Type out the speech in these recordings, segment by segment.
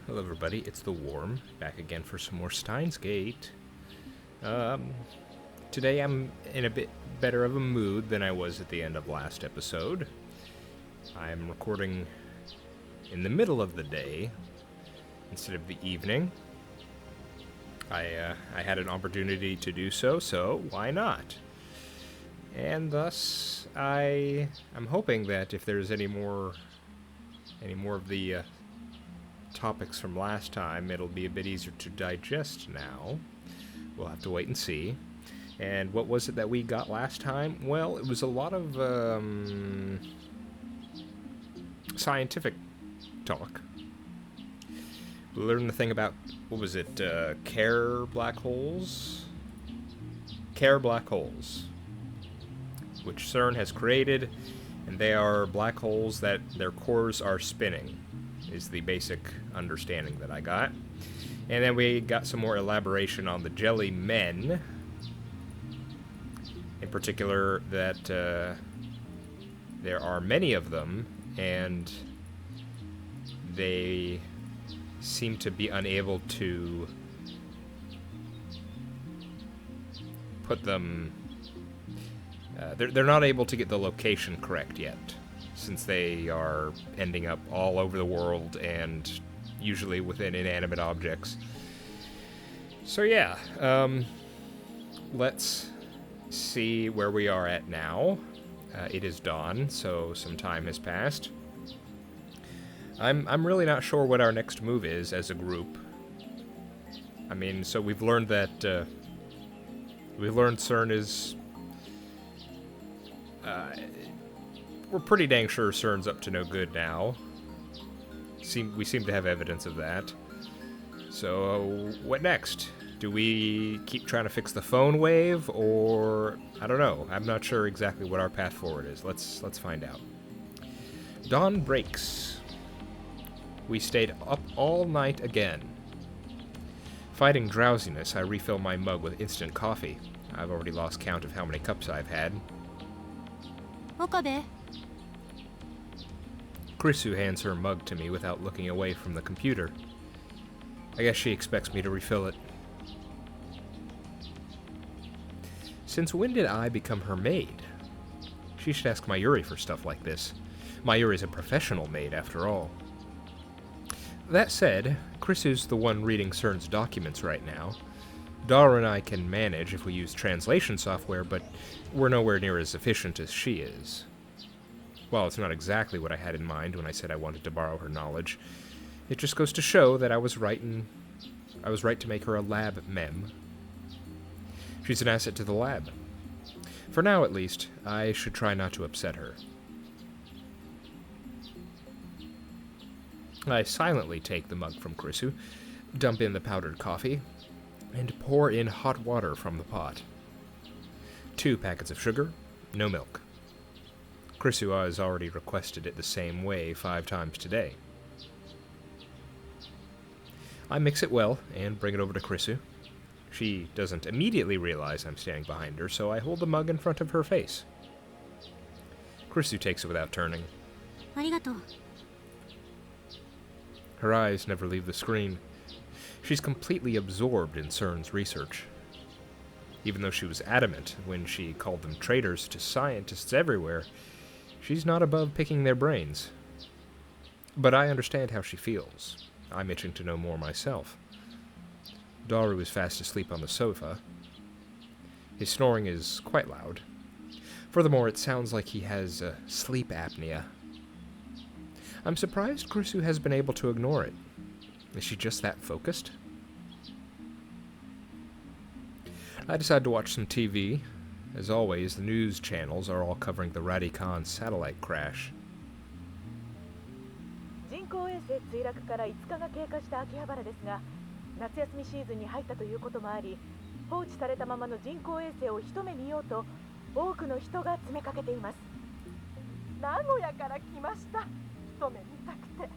Hello everybody, it's the Worm, back again for some more Steins Gate. Today I'm in a bit better of a mood than I was at the end of last episode. I'm recording in the middle of the day instead of the evening. I had an opportunity to do so, so why not? And thus, I'm hoping that if there's any more of the topics from last time, it'll be a bit easier to digest now. We'll have to wait and see. And what was it that we got last time? Well, it was a lot of scientific talk. We learned the thing about, what was it, Care black holes? Care black holes, which CERN has created, and they are black holes that their cores are spinning, is the basic understanding that I got. And then we got some more elaboration on the jelly men, in particular that there are many of them, and they seem to be unable to put them... they're not able to get the location correct yet, since they are ending up all over the world and usually within inanimate objects. So yeah, let's see where we are at now. It is dawn, so some time has passed. I'm really not sure what our next move is as a group. I mean, so we've learned that CERN is... we're pretty dang sure CERN's up to no good now. We seem to have evidence of that. So, what next? Do we keep trying to fix the phone wave, or... I don't know. I'm not sure exactly what our path forward is. Let's find out. Dawn breaks. We stayed up all night again. Fighting drowsiness, I refill my mug with instant coffee. I've already lost count of how many cups I've had. Okabe. Krisu hands her mug to me without looking away from the computer. I guess she expects me to refill it. Since when did I become her maid? She should ask Mayuri for stuff like this. Mayuri's a professional maid, after all. That said, Krisu's the one reading CERN's documents right now. Dara and I can manage if we use translation software, but we're nowhere near as efficient as she is. Well, it's not exactly what I had in mind when I said I wanted to borrow her knowledge. It just goes to show that I was right to make her a lab mem. She's an asset to the lab. For now, at least, I should try not to upset her. I silently take the mug from Krisu, dump in the powdered coffee, and pour in hot water from the pot. 2 packets of sugar, no milk. Krisu has already requested it the same way 5 times today. I mix it well and bring it over to Krisu. She doesn't immediately realize I'm standing behind her, so I hold the mug in front of her face. Krisu takes it without turning. Arigato. Her eyes never leave the screen. She's completely absorbed in CERN's research. Even though she was adamant when she called them traitors to scientists everywhere, she's not above picking their brains. But I understand how she feels. I'm itching to know more myself. Daru is fast asleep on the sofa. His snoring is quite loud. Furthermore, it sounds like he has sleep apnea. I'm surprised Krisu has been able to ignore it. Is she just that focused? I decide to watch some TV. As always, the news channels are all covering the Radican satellite crash. 人工衛星墜落から5日が経過した秋葉原ですが、夏休みシーズンに入ったということもあり、放置されたままの人工衛星を一目見ようと多くの人が詰めかけています。名古屋から来ました。一目見たくて。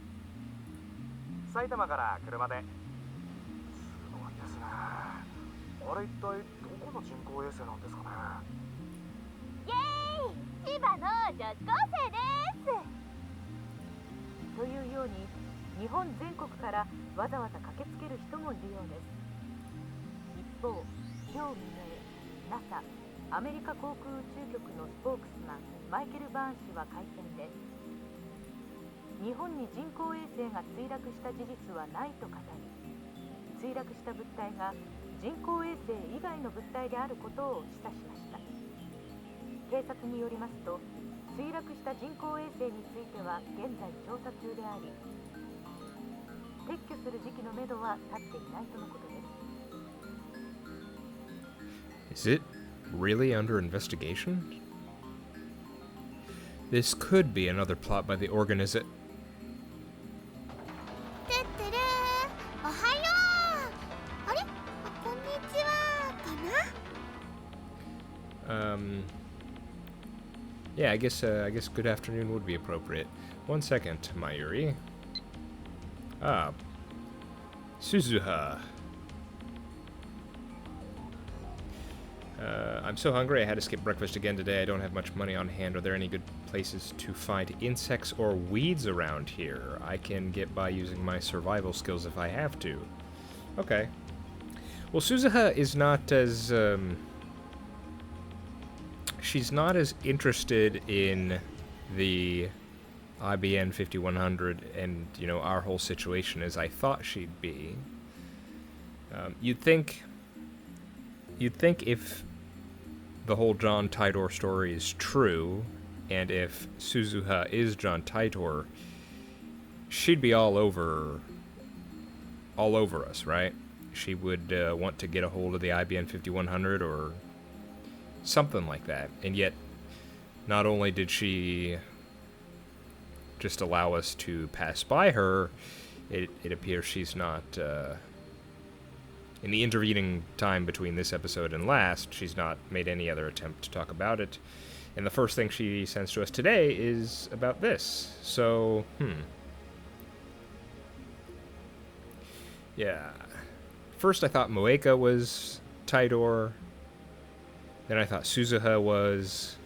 埼玉から車で。すごいですね。あれ一体どこの人工衛星なんですかね。イエーイ！千葉の女子高生です。というように日本全国からわざわざ駆けつける人もいるようです。一方、今日未明 NASA アメリカ航空宇宙局のスポークスマンマイケル・バーン氏は会見で、日本に人工衛星が墜落した事実はないと語り、墜落した物体が人工衛星以外の物体であることを示唆しました。警察によりますと、墜落した人工衛星については現在調査中であり、撤去する時期のめどは立っていないとのことです。Is it really under investigation? This could be another plot by the organization. てってれー、おはよう。あれ、こんにちはかな。Yeah, I guess good afternoon would be appropriate. 1 second, Mayuri. Ah, Suzuha. I'm so hungry I had to skip breakfast again today. I don't have much money on hand. Are there any good places to find insects or weeds around here? I can get by using my survival skills if I have to. Okay. Well, Suzuha is not as, she's not as interested in the IBN 5100 and, you know, our whole situation as I thought she'd be. You'd think if the whole John Titor story is true, and if Suzuha is John Titor, she'd be all over us, right? She would want to get a hold of the IBN 5100 or something like that. And yet, not only did she just allow us to pass by her, it appears she's not, in the intervening time between this episode and last, she's not made any other attempt to talk about it. And the first thing she sends to us today is about this. So, yeah. First I thought Moeka was Tidor. Then I thought Suzuha was.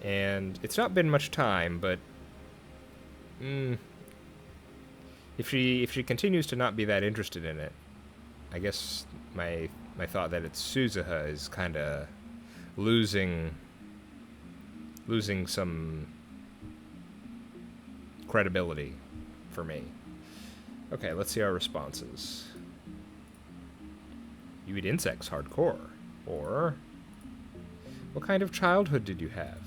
And it's not been much time, but if she continues to not be that interested in it, I guess my thought that it's Suzuha is kind of losing some credibility for me. Okay, let's see our responses. You eat insects hardcore. Or, what kind of childhood did you have?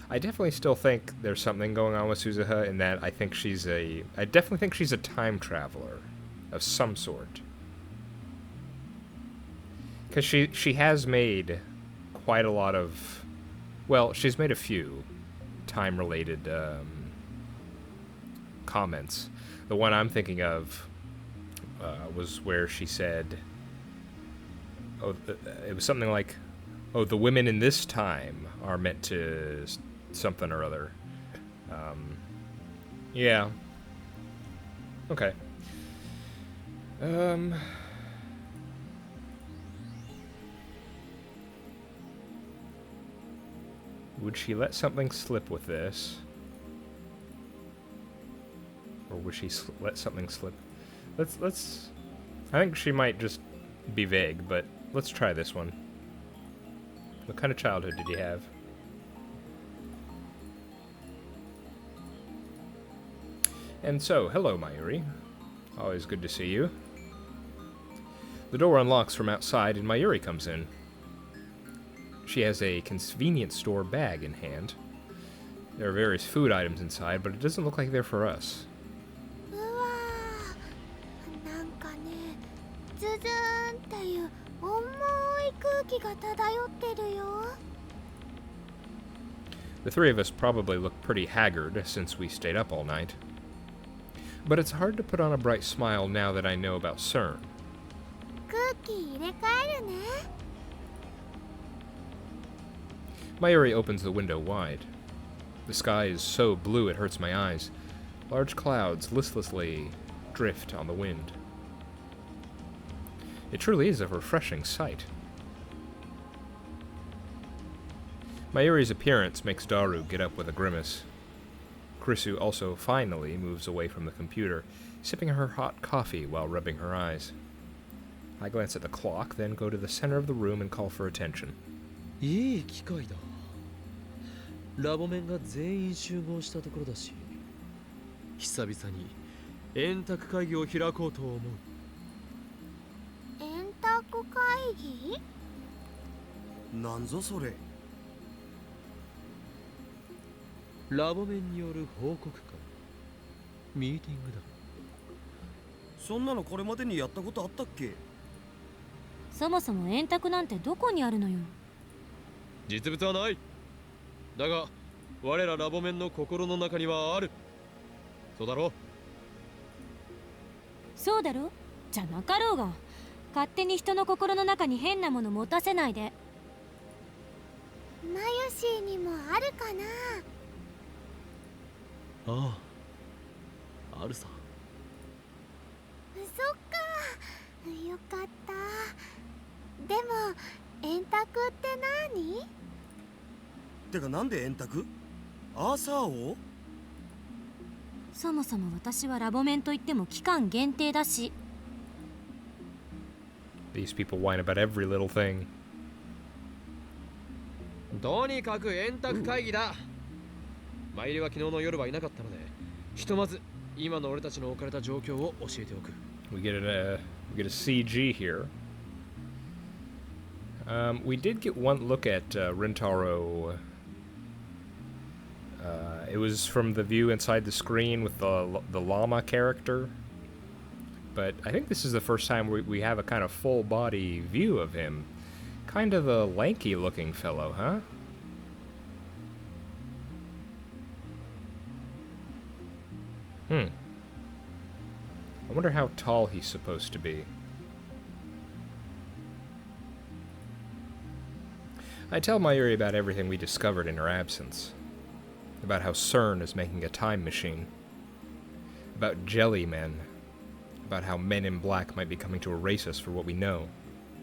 I definitely still think there's something going on with Suzuha in that I definitely think she's a time traveler of some sort. Because she has made quite a lot of, well, she's made a few time-related comments. The one I'm thinking of was where she said, it was something like, oh, the women in this time are meant to something or other. Yeah. Okay. Would she let something slip with this? Or would she let something slip? Let's... I think she might just be vague, but let's try this one. What kind of childhood did you have? And so, hello, Mayuri. Always good to see you. The door unlocks from outside and Mayuri comes in. She has a convenience store bag in hand. There are various food items inside, but it doesn't look like they're for us. うわー、なんかね、ズズーンっていう重い空気が漂ってるよ。The three of us probably look pretty haggard since we stayed up all night. But it's hard to put on a bright smile now that I know about CERN. 空気入れ替えるね。Mayuri opens the window wide. The sky is so blue it hurts my eyes. Large clouds listlessly drift on the wind. It truly is a refreshing sight. Mayuri's appearance makes Daru get up with a grimace. Krisu also finally moves away from the computer, sipping her hot coffee while rubbing her eyes. I glance at the clock, then go to the center of the room and call for attention. いい機会だ。ラボメンが全員集合したところだし、久々に円卓会議を開こうと思う。円卓会議？なんぞそれ。ラボメンによる報告会、ミーティングだ。そんなのこれまでにやったことあったっけ？そもそも円卓なんてどこにあるのよ。実物はない。だが我らラボメンの心の中にはある。そうだろ？そうだろ？じゃなかろうが、勝手に人の心の中に変なもの持たせないで。マユシーにもあるかな？ああ、あるさ。そっか、よかった。でも円卓って何？てかなんで円卓？アーサー王？そもそも私はラボメンといっても期間限定だし。These people whine about every little thing. とにかく円卓会議だ。マイリは昨日の夜はいなかったので、ひとまず今の俺たちの置かれた状況を教えておく。We get a CG here. We did get one look at Rintaro. It was from the view inside the screen with the llama character. But I think this is the first time we have a kind of full body view of him. Kind of a lanky looking fellow, huh? I wonder how tall he's supposed to be. I tell Mayuri about everything we discovered in her absence. About how CERN is making a time machine. About jelly men. About how men in black might be coming to erase us for what we know.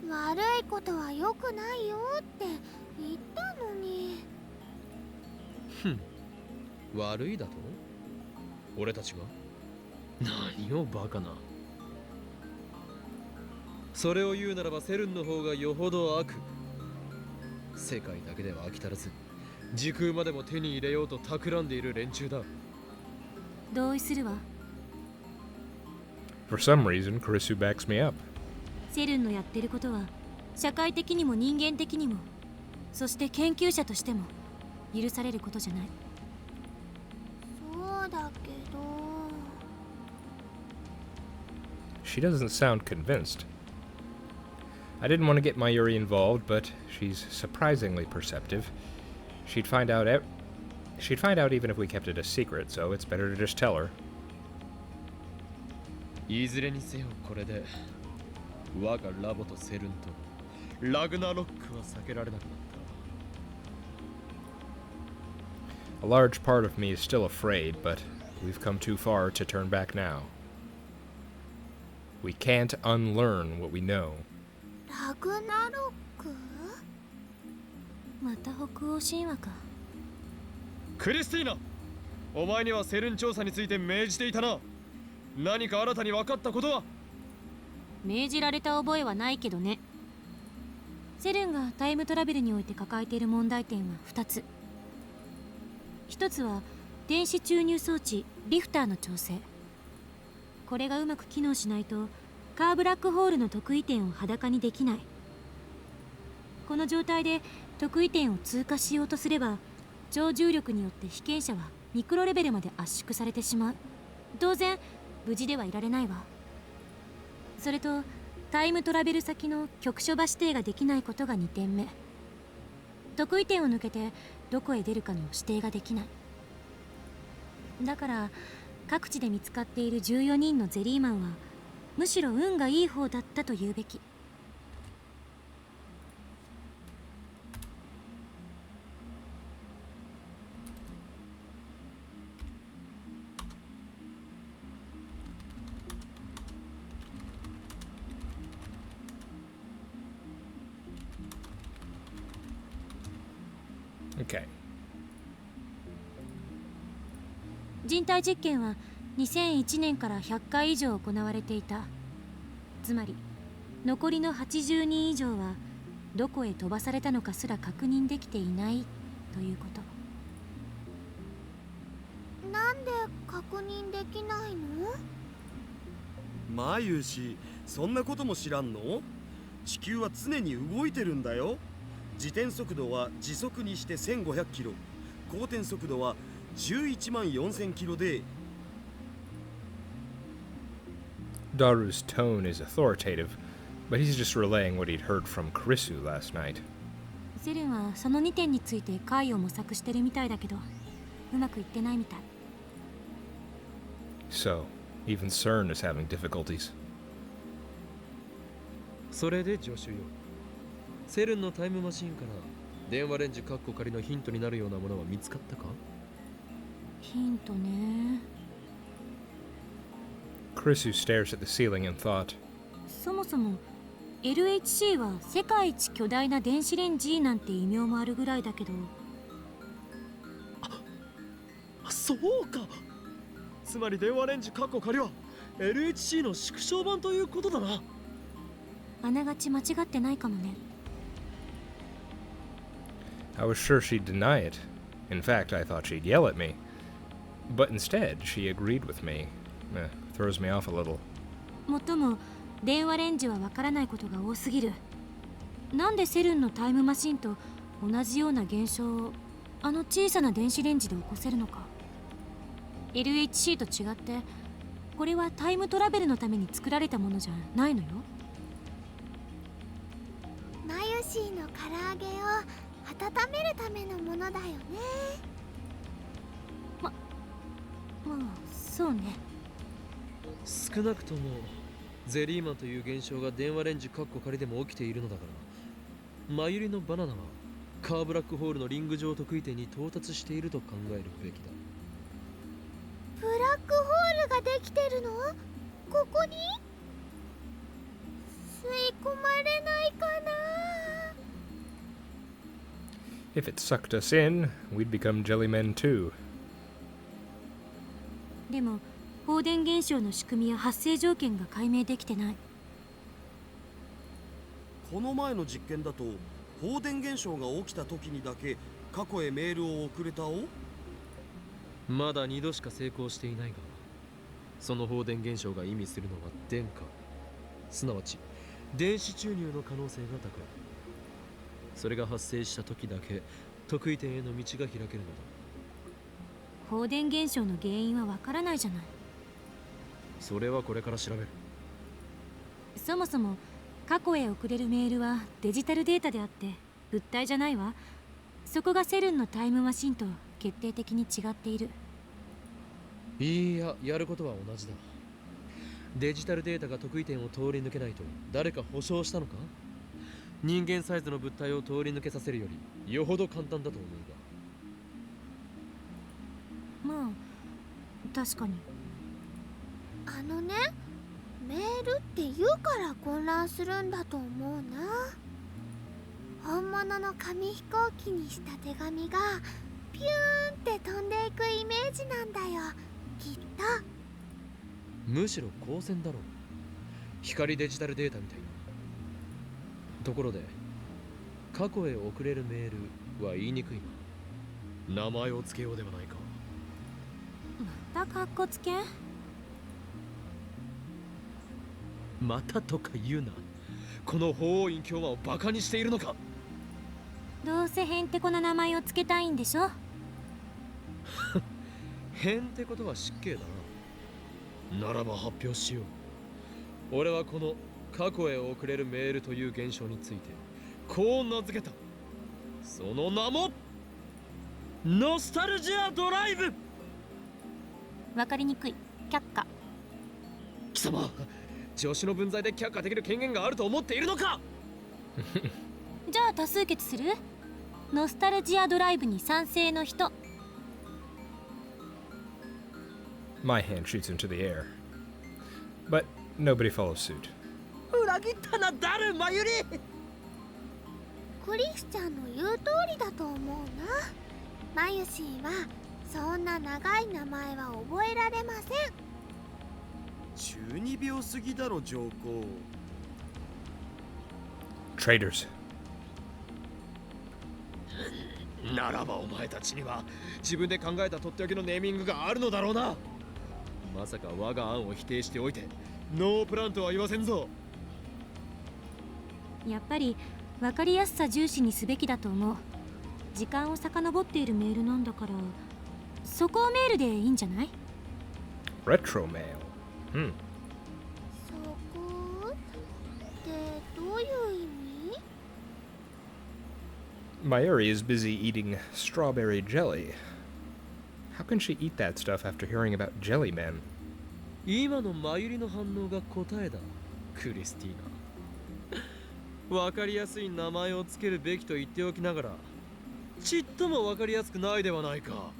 悪いことは良くないよって言ったのに。悪いだと？俺たちが？何をバカな。それを言うならばセルンの方がよほど悪。世界だけでは飽き足らず、時空までも手に入れようと企んでいる連中だ。同意するわ。For some reason, Kurisu backs me up. セルンのやってることは社会的にも人間的にも、そして研究者としても許されることじゃない。そうだけど。She doesn't sound convinced. I didn't want to get Mayuri involved, but she's surprisingly perceptive. She'd find out even if we kept it a secret, so it's better to just tell her. いずれにせよこれで我がラボとセルンとラグナロックは避けられなくなった。 A large part of me is still afraid, but we've come too far to turn back now. We can't unlearn what we know. ラグナロック？また北欧神話か。クリスティーナ、お前にはセルン調査について命じていたな。何か新たに分かったことは？命じられた覚えはないけどね。セルンがタイムトラベルにおいて抱えている問題点は2つ。1つは電子注入装置リフターの調整。これがうまく機能しないとカーブラックホールの特異点を裸にできない。この状態で特異点を通過しようとすれば、超重力によって被験者はミクロレベルまで圧縮されてしまう。当然無事ではいられないわ。それとタイムトラベル先の局所場指定ができないことが2点目。特異点を抜けてどこへ出るかの指定ができない。だから各地で見つかっている14人のゼリーマンはむしろ運がいい方だったと言うべき。Okay. 人体実験は2001年から100回以上行われていた。つまり残りの80人以上はどこへ飛ばされたのかすら確認できていないということ。なんで確認できないの？マユシ、そんなことも知らんの？地球は常に動いてるんだよ。自転速度は時速にして1500キロ、公転速度は11万4000キロで。 Daru's tone is authoritative, but he's just relaying what he'd heard from Karisu last night. セルンはその2点について解を模索してるみたいだけど、うまくいってないみたい。So, even CERN is having difficulties. それで助手よ。セルンのタイムマシンから電話レンジカッコ仮のヒントになるようなものは見つかったか？ヒントね。Karisu stares at the ceiling and thought. そもそも LHC は世界一巨大な電子レンジなんて異名もあるぐらいだけど。そうか。つまり電話レンジカッコ仮は LHC の縮小版ということだな。あながち間違ってないかもね。I was sure she'd deny it. In fact, I thought she'd yell at me. But instead, she agreed with me. Throws me off a little. もっとも電話レンジはわからないことが多すぎる。なんでセルンのタイムマシンと同じような現象をあの小さな電子レンジで起こせるのか。 LHC と違ってこれはタイムトラベルのために作られたものじゃないのよ。マユシーの唐揚げを温めるためのものだよね。まあそうね。少なくともゼリーマンという現象が電話レンジカッコ仮でも起きているのだから、マユリのバナナはカーブラックホールのリング上得意点に到達していると考えるべきだ。ブラックホールができてるの？ここに？吸い込まれないかな？ If it sucked us in, we'd become jellymen too. でも放電現象の仕組みや発生条件が解明できてない。この前の実験だと放電現象が起きた時にだけ過去へメールを送れたお。まだ2度しか成功していないが、その放電現象が意味するのは電荷、すなわち電子注入の可能性が高い。それが発生した時だけ得意点への道が開けるのだ。放電現象の原因はわからないじゃない。それはこれから調べる。そもそも過去へ送れるメールはデジタルデータであって物体じゃないわ。そこがセルンのタイムマシンと決定的に違っている。いや、やることは同じだ。デジタルデータが得意点を通り抜けないと誰か保証したのか？人間サイズの物体を通り抜けさせるよりよほど簡単だと思うが。まあ確かに。あのね、メールって言うから混乱するんだと思うな。本物の紙飛行機にした手紙がピューンって飛んでいくイメージなんだよ、きっと。むしろ光線だろう。光デジタルデータみたいな。ところで過去へ送れるメールは言いにくいな。名前を付けようではないか。またカッコつけ？またとか言うな。この法王院教魔をバカにしているのか？どうせへんてこな名前をつけたいんでしょ。へんってことは失敬だな。ならば発表しよう。俺はこの過去へ送れるメールという現象についてこう名付けた。その名もノスタルジアドライブ。わかりにくい。却下。貴様、助手の分際で却下できる権限があると思っているのか？じゃあ多数決する？ノスタルジアドライブに賛成の人。My hand shoots into the air. But nobody follows suit. 裏切ったな、ダルマユリ。クリスちゃんの言う通りだと思うな。マユシーはそんな長い名前は覚られません。中二病すぎだろ上皇。 Traitors. ならばお前たちには自分で考えたとっておきのネーミングがあるのだろうな。まさか我が案を否定しておいてノープランとは言わせんぞ。やっぱり分かりやすさ重視にすべきだと思う。時間を遡っているメールなんだから、そこをメールでいいんじゃない？ Retro mail. Hmm. そこってどういう意味？ Mayuri is busy eating strawberry jelly. How can she eat that stuff after hearing about jelly men? 今のマユリの反応が答えだ、クリスティーナ。わかりやすい名前をつけるべきと言っておきながら、ちっともわかりやすくないではないか。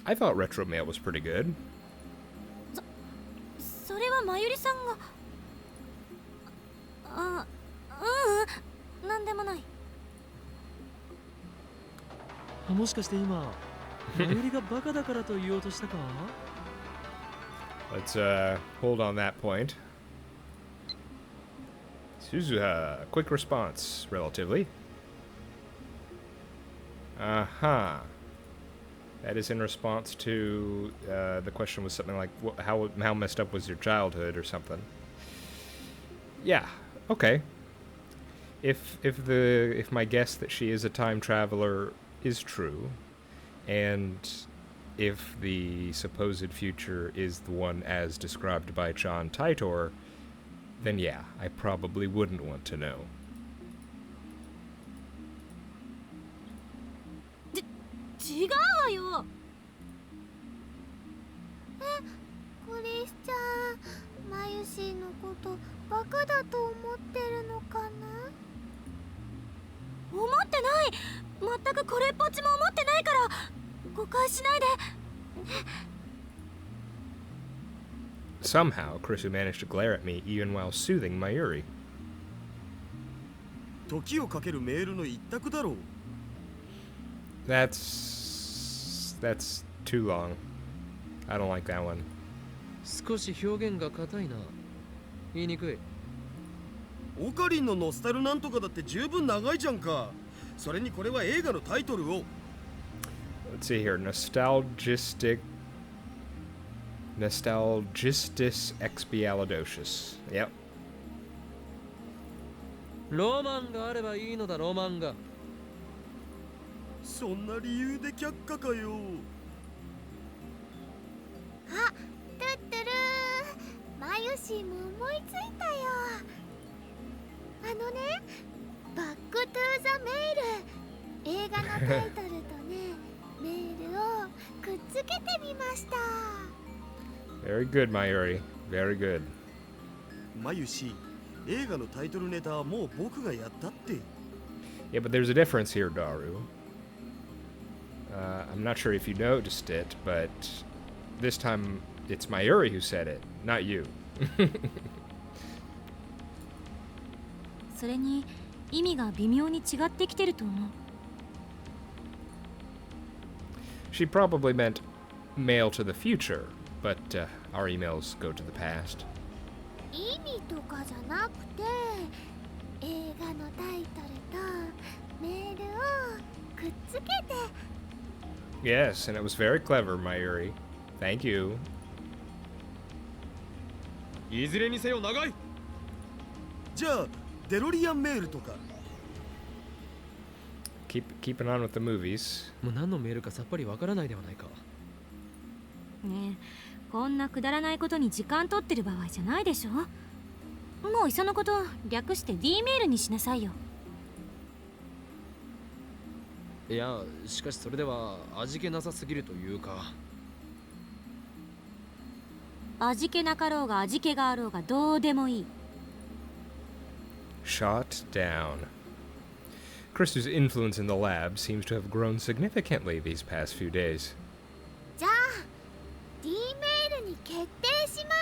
I thought retro mail was pretty good. それはまゆりさんが。あ、なんでもない。もしかして今、マユリがバカだからと言おうとしたか？ Let's hold on that point. Suzuha, quick response, relatively. Uh-huh. That is in response to the question was something like, how messed up was your childhood or something. Yeah, okay. If my guess that she is a time traveler is true, and if the supposed future is the one as described by John Titor, then yeah, I probably wouldn't want to know. 違うわよ。クリスちゃん、マユシーのことバカだと思ってるのかな？思ってない。全くこれっぽっちも思ってないから誤解しないで。 Somehow, Krisu managed to glare at me even while soothing Mayuri. 時をかけるメールの一択だろう。 That's too long. I don't like that one. 少し表現が硬いな。言いにくい。オカリンのノスタルなんとかだって十分長いじゃんか。それにこれは映画のタイトルを。 Let's see here. Nostalgistis expialidocious. Yep. ロマンがあればいいのだ、ロマンが。そんな理由で却下かよ。あ、トゥットゥルー、マユシーも思いついたよ。あのね、バックトゥーザメール、映画のタイトルとね、メールをくっつけてみました。 Very good, Mayuri. Very good. マユシ、映画のタイトルネタはもう僕がやったって。 Yeah, but there's a difference here, Daru. I'm not sure if you noticed it, but this time it's Mayuri who said it, not you. それに意味が微妙に違ってきてると思う。 She probably meant mail to the future, but our emails go to the past. 意味とかじゃなくて、映画のタイトルとメールをくっつけて。 Yes, and it was very clever, Mayuri. Thank you. いずれにせよ長い。じゃあデロリアンメールとか。 Keeping on with the movies. もう何のメールかさっぱりわからないではないか。ねえ、こんなくだらないことに時間取ってる場合じゃないでしょ。もういっそのこと略して D メールにしなさいよ。いや、しかしそれでは味気なさすぎるというか。味気なかろうが味気があろうがどうでもいい。 Shot down. Krisu's influence in the lab seems to have grown significantly these past few days. じゃあ D メールに決定しま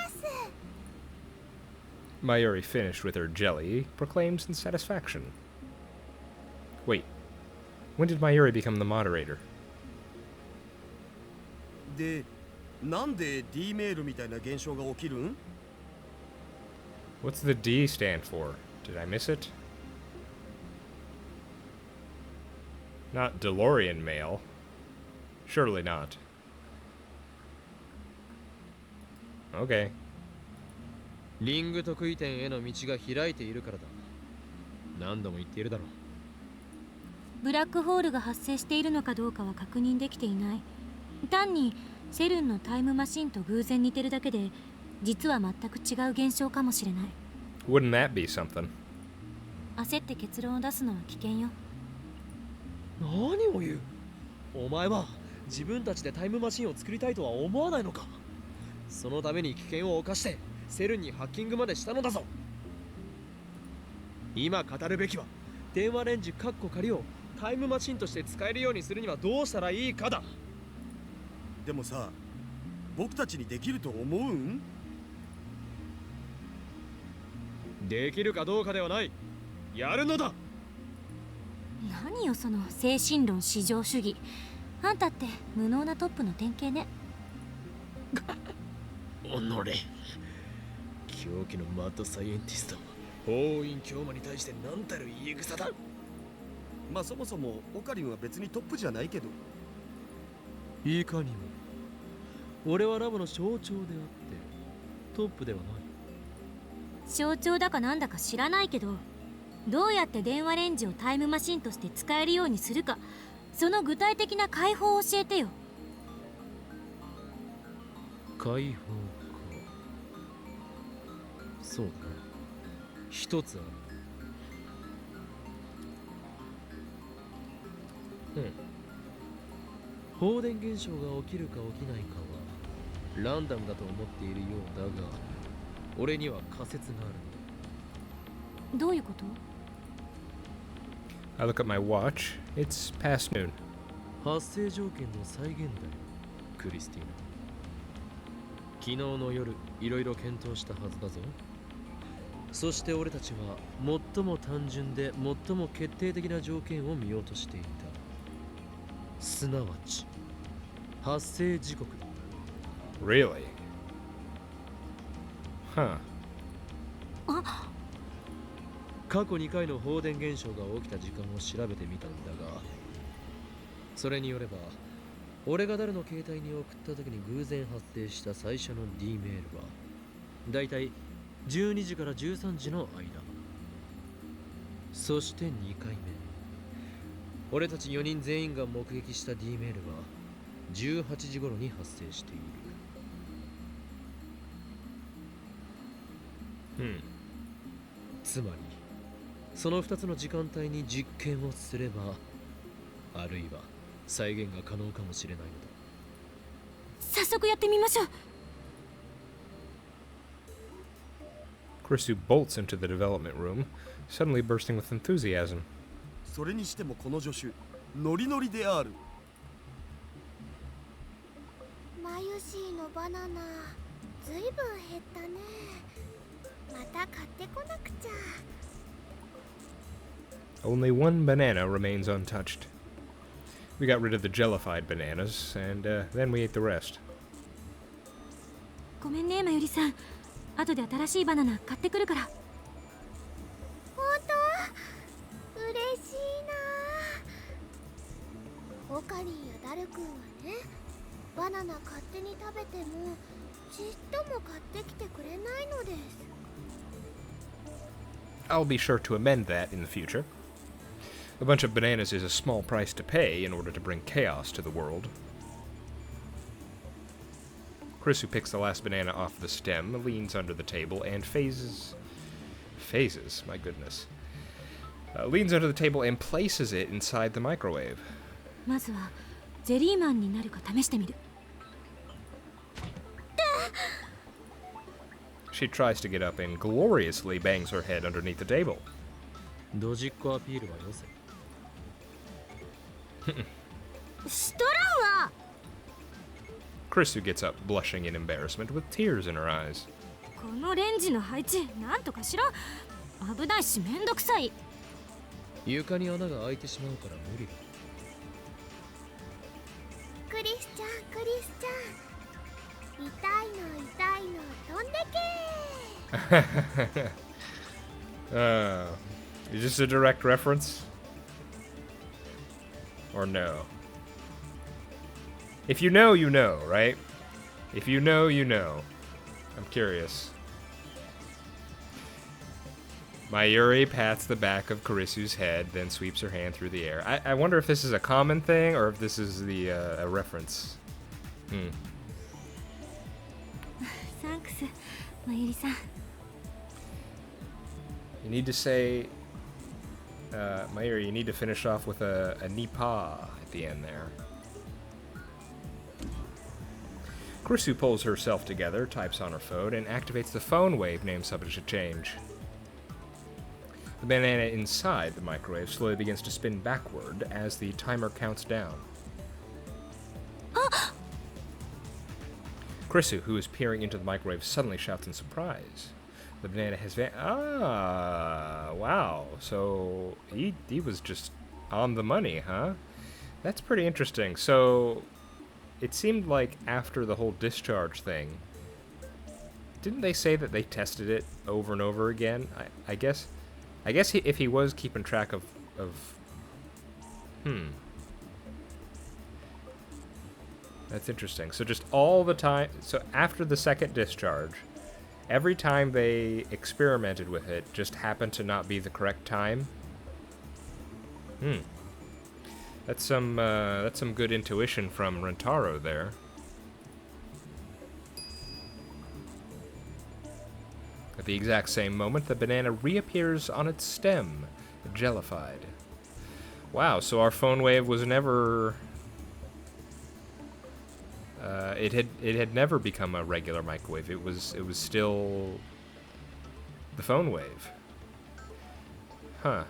す。 Mayuri finished with her jelly, proclaims in satisfaction. Wait, when did Mayuri become the moderator? でなんで D メールみたいな現象が起きるん？ What's the D stand for? Did I miss it? Not DeLorean mail. Surely not. Okay. リング得意点への道が開いているからだ。何度も言っているだろう。ブラックホールが発生しているのかどうかは確認できていない。単にセルンのタイムマシンと偶然似てるだけで、実は全く違う現象かもしれない。Wouldn't that be something? 焦って結論を出すのは危険よ。何を言う？お前は自分たちでタイムマシンを作りたいとは思わないのか？そのために危険を冒してセルンにハッキングまでしたのだぞ。今語るべきは電話レンジカッコ仮をタイムマシンとして使えるようにするにはどうしたらいいかだ。でもさ、僕たちにできると思うん？できるかどうかではない。やるのだ。何よその精神論至上主義。あんたって無能なトップの典型ね。おのれ、狂気のマッドサイエンティスト、法院教魔に対して何たる言い草だ。まあそもそもオカリンは別にトップじゃないけど。いかにも俺はラボの象徴であってトップではない。象徴だかなんだか知らないけど、どうやって電話レンジをタイムマシンとして使えるようにするか、その具体的な解放を教えてよ。解放か。そうだな、一つある。放電現象が起きるか起きないかはランダムだと思っているようだが、俺には仮説があるんだ。どういうこと？ I look at my watch. It's past noon. 発生条件の再現だよ、クリスティーナ。昨日の夜いろいろ検討したはずだぞ。そして俺たちは最も単純で最も決定的な条件を見ようとしていた。すなわち発生時刻だ。 Really? Huh. 過去2回の放電現象が起きた時間を調べてみたんだが、それによれば俺が誰の携帯に送った時に偶然発生した最初の D メールはだいたい12時から13時の間。そして2回目、俺たち4人全員が目撃した D メールは18時頃に発生している。つまりその2つの時間帯に実験をすれば、あるいは再現が可能かもしれないのだ。早速やってみましょう。Krisu bolts into the development room, suddenly bursting with enthusiasm. それにしてもこの助手、ノリノリである。マユシーのバナナ、ずいぶん減ったね。また買ってこなくちゃ。Only one banana remains untouched. We got rid of the jellified bananas, and then we ate the rest. ごめんね、まゆりさん。後で新しいバナナ買ってくるから。本当？嬉しいな。オカリンやダル君はね、バナナ勝手に食べてもちっとも買ってきてくれないのです。I'll be sure to amend that in the future. A bunch of bananas is a small price to pay in order to bring chaos to the world. Krisu picks the last banana off the stem, leans under the table, and phases, my goodness. Leans under the table and places it inside the microwave. まずはゼリーマンになるか試してみる。She tries to get up and gloriously bangs her head underneath the table. ドジっ子アピールはよせ。しとらんわ。 Krisu gets up, blushing in embarrassment, with tears in her eyes. このレンジの配置なんとかしろ。危ないしめんどくさい。床に穴が開いてしまうから無理だ。クリスちゃん、クリリスちゃん、痛いの痛いの飛んでけ。Is this a direct reference? Or no? If you know, you know, right? If you know, you know. I'm curious. Mayuri pats the back of Karisu's head, then sweeps her hand through the air. I wonder if this is a common thing or if this is the a reference. Thanks, Mayuri-san. You need to say, Mayuri, you need to finish off with a nipa at the end there. Kurisu pulls herself together, types on her phone, and activates the phone wave name subject to change. The banana inside the microwave slowly begins to spin backward as the timer counts down. Kurisu, who is peering into the microwave, suddenly shouts in surprise. The banana has wow. So he was just on the money, huh? That's pretty interesting. So it seemed like after the whole discharge thing, didn't they say that they tested it over and over again? I guess if he was keeping track of That's interesting. So just all the time, so after the second discharge, every time they experimented with it just happened to not be the correct time. That's some good intuition from Rentaro there. At the exact same moment, the banana reappears on its stem, jellified. Wow, so our phone wave was never... it had never become a regular microwave. It was still the phone wave. Huh.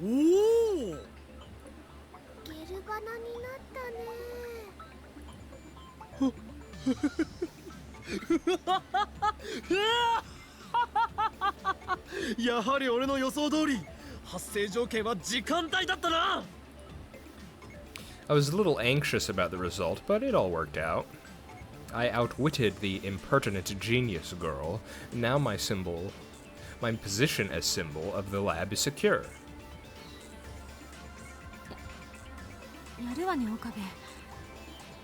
Ooh! ゲルバナになったね。やはり俺の予想通り、発生条件は時間帯だったな。I was a little anxious about the result, but it all worked out. I outwitted the impertinent genius girl. Now my position as symbol of the lab is secure. やるわね、岡部。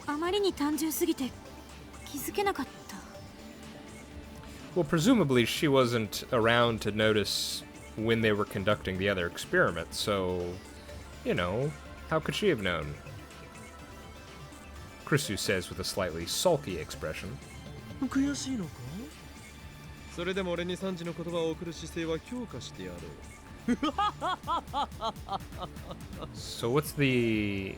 あまりに単純すぎて気づけなかった。Well, presumably she wasn't around to notice when they were conducting the other experiment, so, you know, how could she have known? Krisu says with a slightly sulky expression. 悔しいのか？それでも俺に3時の言葉を送る姿勢は評価してやろう。So what's the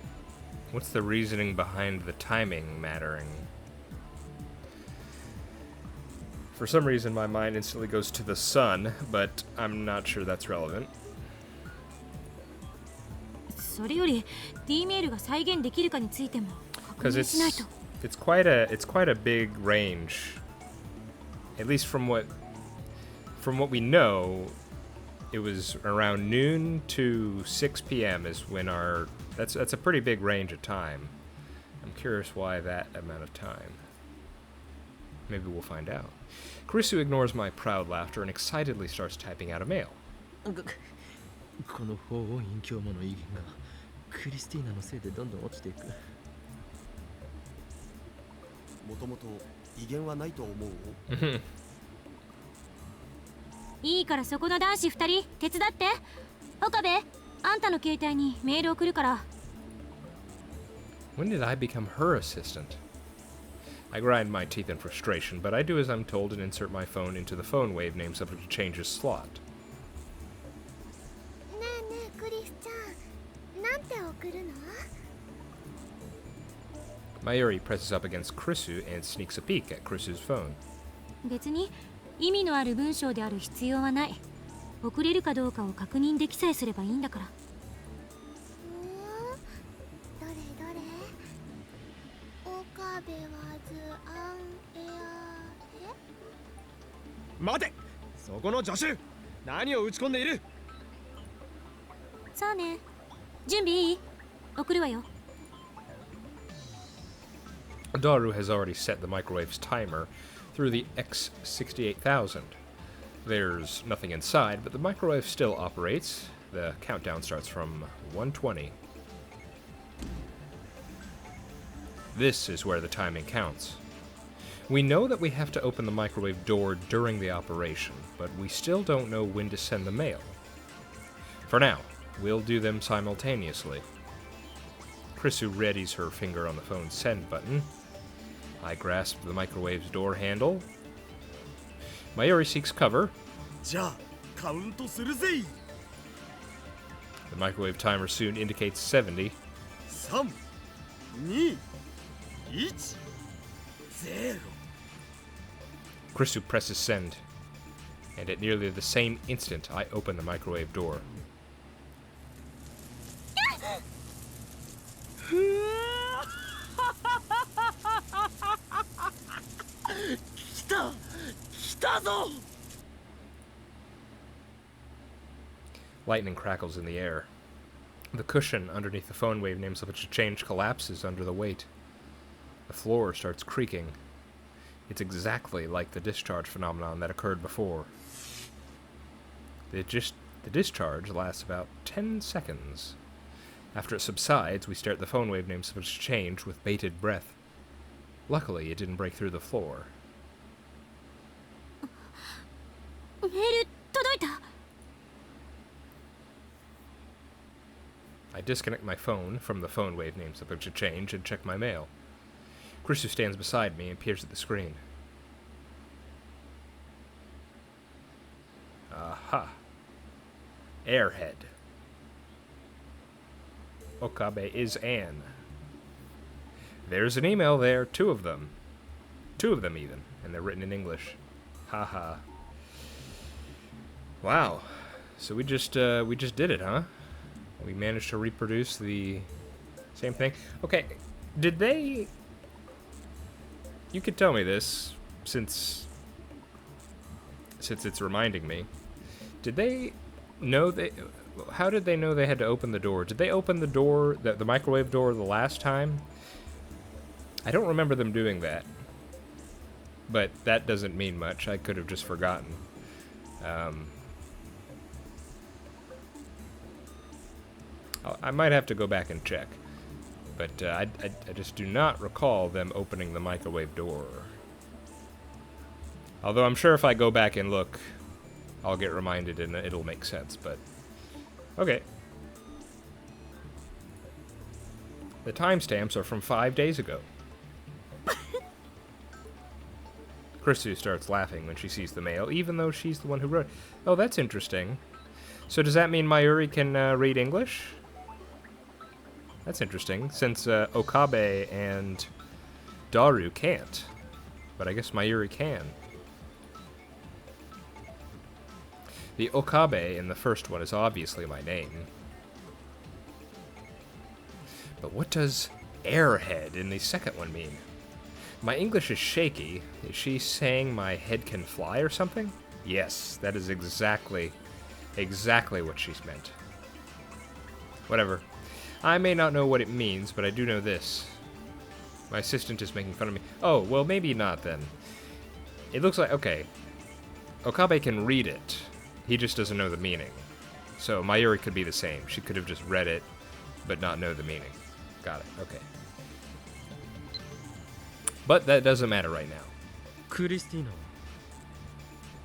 reasoning behind the timing mattering? For some reason my mind instantly goes to the sun, but I'm not sure that's relevant. それより D メールが再現できるかについても確 Because 認しないと。it's quite a big range. At least from what we know, it was around noon to 6 p.m. is when that's a pretty big range of time. I'm curious why that amount of time. Maybe we'll find out. Kurisu ignores my proud laughter and excitedly starts typing out a mail. この法音隠居魔の威厳がクリスティーナのせいでどんどん落ちていく。もともと威厳はないと思う。いいからそこの男子2人手伝って。岡部、あんたの携帯にメール送るから。When did I become her assistant? I grind my teeth in frustration, but I do as I'm told and insert my phone into the phone wave name subject to change its slot. ねえねえクリスちゃん、なんて送るの？ Mayuri presses up against Krisu and sneaks a peek at Krisu's phone. 別に意味のある文章である必要はない。送れるかどうかを確認できさえすればいいんだから。どれどれ？岡部はずアンエアえ？待て、そこの助手、何を打ち込んでいる？さあね。準備いい？送るわよ。Daru has already set the microwave's timer through the X68000. There's nothing inside, but the microwave still operates. The countdown starts from 120. This is where the timing counts. We know that we have to open the microwave door during the operation, but we still don't know when to send the mail. For now, we'll do them simultaneously. Krisu readies her finger on the phone's send button. I grasp the microwave's door handle. Mayuri seeks cover. じゃあカウントするぜ。 The microwave timer soon indicates 70. 3、2、1、0。 Krisu presses send, and at nearly the same instant, I open the microwave door. 来たぞ。 Lightning crackles in the air. The cushion underneath the phone wave names of a change collapses under the weight. The floor starts creaking. It's exactly like the discharge phenomenon that occurred before. The discharge lasts about 10 seconds. After it subsides, we stare at the phone wave named such change with bated breath. Luckily, it didn't break through the floor. メール届いた。 I disconnect my phone from the phone wave named such change and check my mail. Krisu stands beside me and peers at the screen. Aha. Airhead. Okabe is Anne. There's an email there, 2 of them. 2 of them even, and they're written in English. Haha. Wow. So we just did it, huh? We managed to reproduce the same thing. Okay, did they... You could tell me this, since it's reminding me. Did they know they... How did they know they had to open the door? Did they open the door, the microwave door, the last time? I don't remember them doing that. But that doesn't mean much. I could have just forgotten. I might have to go back and check. But I just do not recall them opening the microwave door. Although I'm sure if I go back and look, I'll get reminded and it'll make sense, but... Okay. The timestamps are from 5 days ago. Krisu starts laughing when she sees the mail, even though she's the one who wrote it. Oh, that's interesting. So does that mean Mayuri can read English? That's interesting, since Okabe and Daru can't. But I guess Mayuri can. The Okabe in the first one is obviously my name. But what does airhead in the second one mean? My English is shaky. Is she saying my head can fly or something? Yes, that is exactly what she's meant. Whatever. I may not know what it means, but I do know this. My assistant is making fun of me. Oh, well, maybe not then. It looks like... Okay. Okabe can read it. He just doesn't know the meaning. So Mayuri could be the same. She could have just read it, but not know the meaning. Got it. Okay. But that doesn't matter right now. クリスティーナ、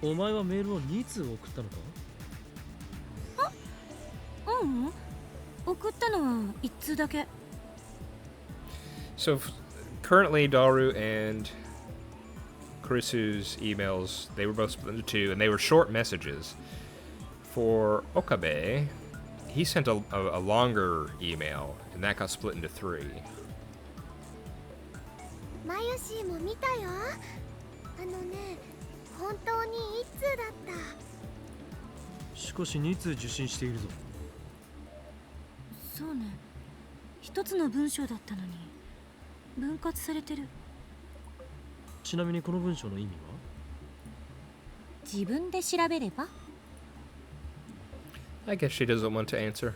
お前はメールを2通送ったのか？ううん。送ったのは1通だけ。So currently Daru and Kurisu's emails, they were both split into 2, and they were short messages. For Okabe, he sent a longer email, and that got split into 3. マユシーも見たよ。あのね、本当に1通だった。しかし2通受信しているぞ。そうね。一つの文章だったのに分割されてる。ちなみにこの文章の意味は？自分で調べれば。I guess she doesn't want to answer.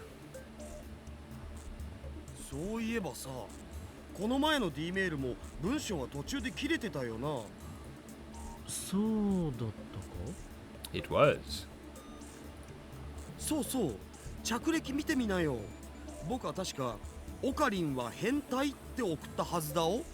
そういえばさ、この前の D メールも文章は途中で切れてたよな。そうだったか？ It was. そうそう、着歴見てみなよ。僕は確かオカリンは変態って送ったはずだお。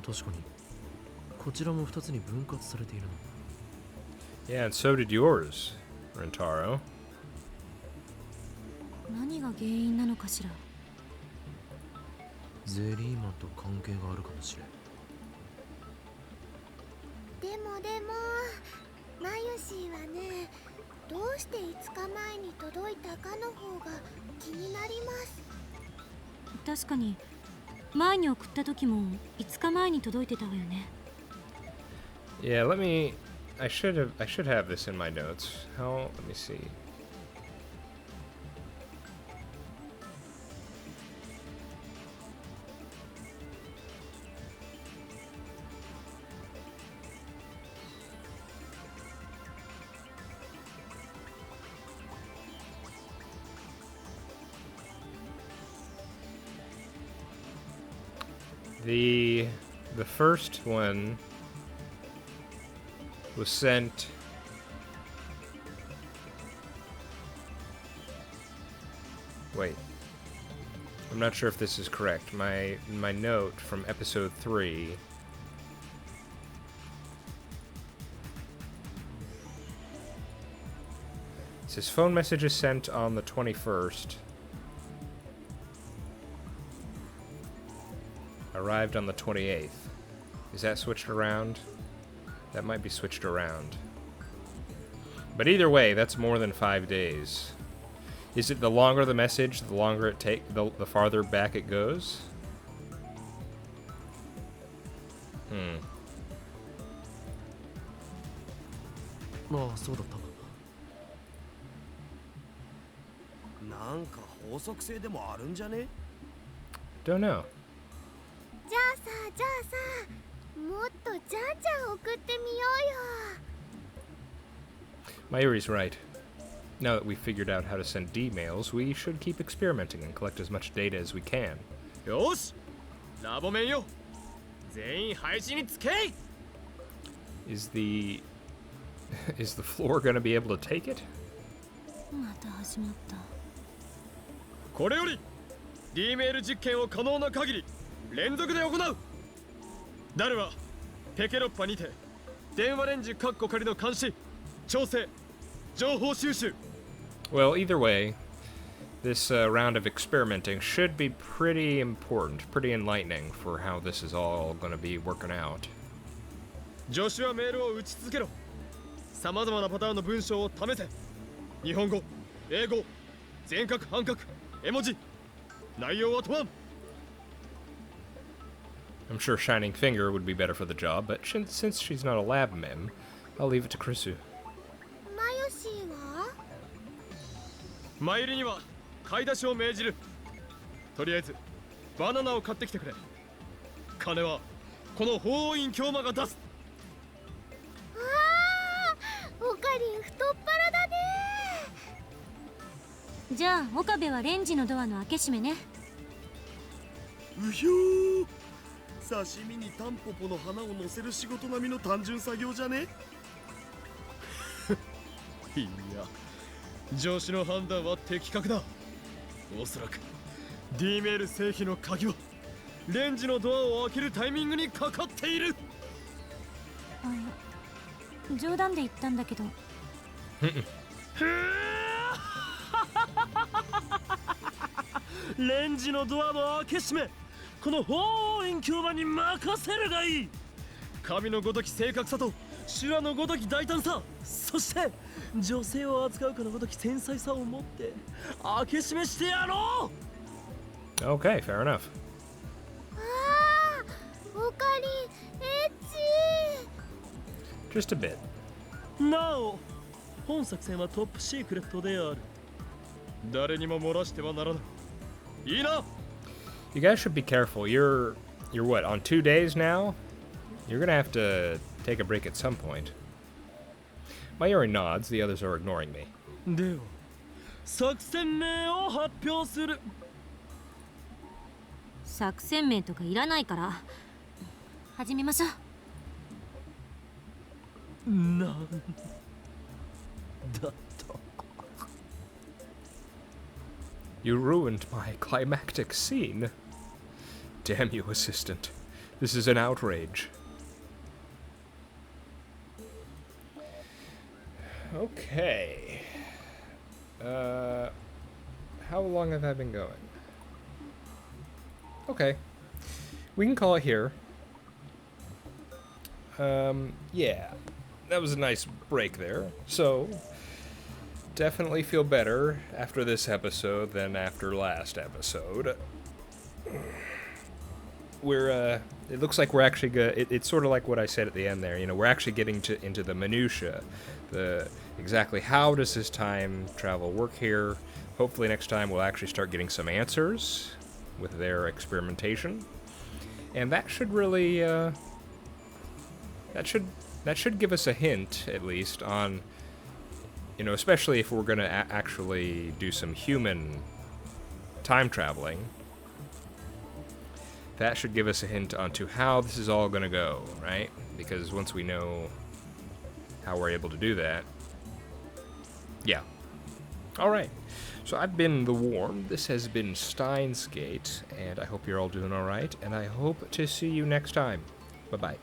確かにこちらも2つに分割されているな。 Yeah, and so did yours, Rentaro. 何が原因なのかしら。ゼリーマンと関係があるかもしれん。でもマユシーはね、どうして5日前に届いたかの方が気になります。確かに前に送った時も5日前に届いてたわよね。 Yeah, I should have this in my notes. Let me see. The first one was sent wait, I'm not sure if this is correct. My note from episode 3 says phone messages sent on the 21st, arrived on the 28th. Is that switched around? That might be switched around. But either way, that's more than 5 days. Is it the longer the message, the longer it the farther back it goes? Hmm. ああ、そうだったか。なんか法則性でもあるんじゃね？ Don't know. じゃあさ、もっとじゃんじゃん送ってみようよ。 Mayuri's right. Now that we've figured out how to send D-mails, we should keep experimenting and collect as much data as we can. よし、ラボメンよ。全員配置につけ。 Is the floor gonna be able to take it? また始まった。これより D メール実験を可能な限り連続で行う。ダルはペケロッパにて電話レンジカッコ仮の監視、調整、情報収集。 Well, either way, this round of experimenting should be pretty important, pretty enlightening for how this is all going to be working out. 助手はメールを打ち続けろ。さまざまなパターンの文章を試せ。日本語、英語、全角半角、絵文字。内容は問わん。 I'm sure Shining Finger would be better for the job, but since she's not a lab mim, I'll leave it to Krisu. マユシーは？マユリには買い出しを命じる。とりあえずバナナを買ってきてくれ。金はこの法王院京馬が出す。ああ、オカリン太っ腹だね。じゃあ岡部はレンジのドアの開け閉めね。うひょー、刺身にタンポポの花を乗せる仕事並みの単純作業じゃね？いや、上司の判断は的確だ。おそらく D メール製品の鍵はレンジのドアを開けるタイミングにかかっている。冗談で言ったんだけど。レンジのドアの開け閉め、この法王院京馬に任せるがいい。神のごとき正確さと修羅のごとき大胆さ、そして女性を扱うかのごとき繊細さを持って開け閉めしてやろう。 Okay, fair enough. ああ、オカリンエッチ。 Just a bit. なお、本作戦はトップシークレットである。誰にも漏らしてはならない。いいな。You guys should be careful. You're what, on 2 days now? You're gonna have to take a break at some point. Mayuri nods, the others are ignoring me. では作戦名を発表する。作戦名とかいらないから始めましょう。なんだと。 You ruined my climactic scene. Damn you, assistant. This is an outrage. Okay. How long have I been going? Okay. We can call it here. Yeah. That was a nice break there. So, definitely feel better after this episode than after last episode. It looks like we're actually good. It's sort of like what I said at the end there. You know, we're actually getting into the minutia, exactly how does this time travel work here. Hopefully next time we'll actually start getting some answers with their experimentation, and that should really that should give us a hint at least on, you know, especially if we're going to actually do some human time traveling. That should give us a hint onto how this is all going to go, right? Because once we know how we're able to do that, yeah. All right. So I've been The Warm. This has been Steins Gate, and I hope you're all doing all right, and I hope to see you next time. Bye-bye.